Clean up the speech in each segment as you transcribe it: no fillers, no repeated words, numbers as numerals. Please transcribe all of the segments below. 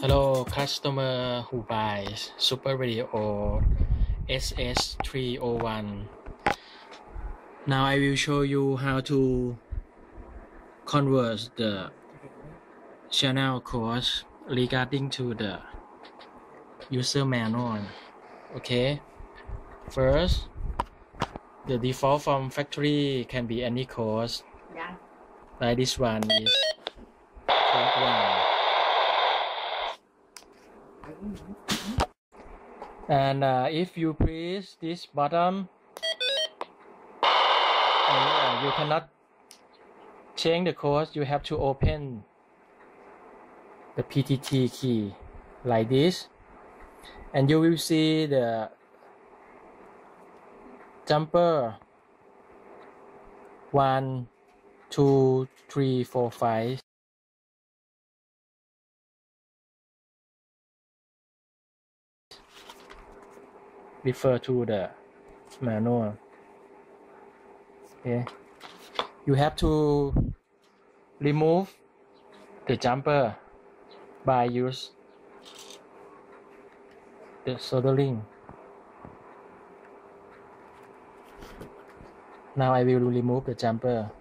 Hello customer who buys Super Radio SS301. Now I will show you how to convert the channel codes regarding to the user manual. Okay, first the default from factory can be any codes. Like this one is code 1. And if you press this button and you cannot change the code, you have to open the PTT key like this, and you will see the jumper 1, 2, 3, 4, 5. Refer to the manual. Okay, you have to remove the jumper by use the soldering. Now I will remove the jumper.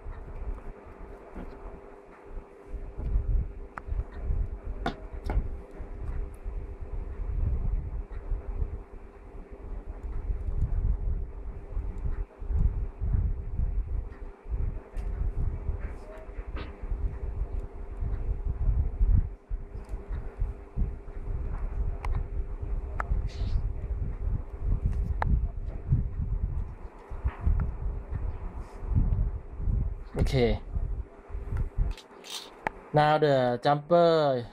Okay, now the jumper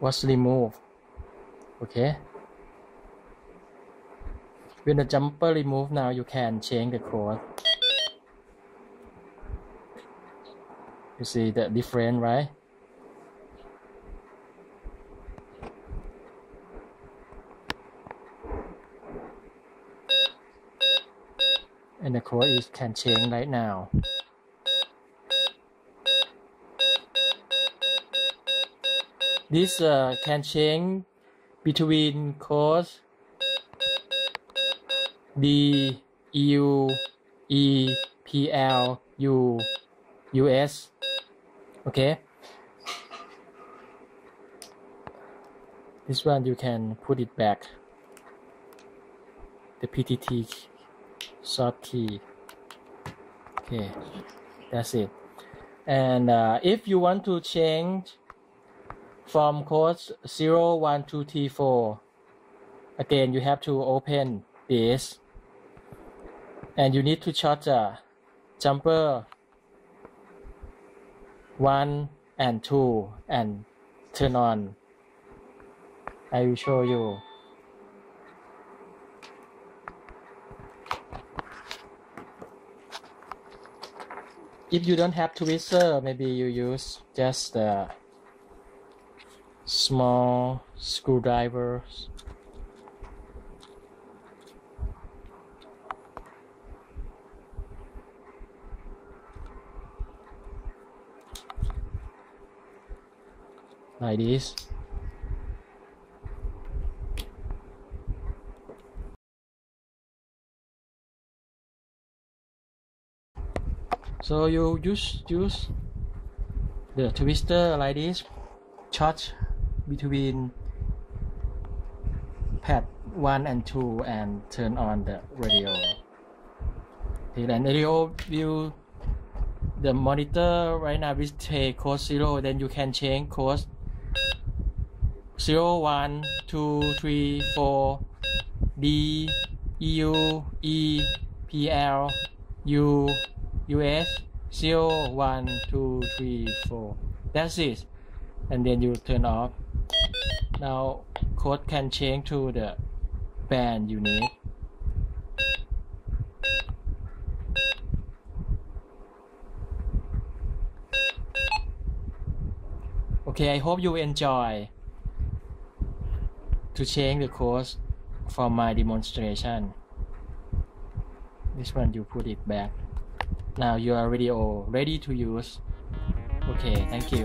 was removed. Okay, when the jumper removed, now you can change the code. You see the difference, right? And the code is can change right now. This can change between codes D, EU, E, PL, U, US. Okay. This one you can put it back. The PTT short key. Okay, that's it. And if you want to change from codes 0, 1, 2, 3, 4, again you have to open this, and you need to charge the jumper 1 and 2 and turn on. I will show you. If you don't have twister, maybe you use just the small screwdrivers. Like this. So you use the twister like this, charge between pad 1 and 2 and turn on the radio. Then radio will, the monitor right now will take code 0, then you can change code 0, 1, 2, 3, 4, D, EU, E, PL, U, US, 0, 1, 2, 3, 4. That's it. And then you turn off. Now code can change to the band you need. Okay, I hope you enjoy to change the codes from my demonstration. This one you put it back. Now your radio ready to use. Okay, thank you.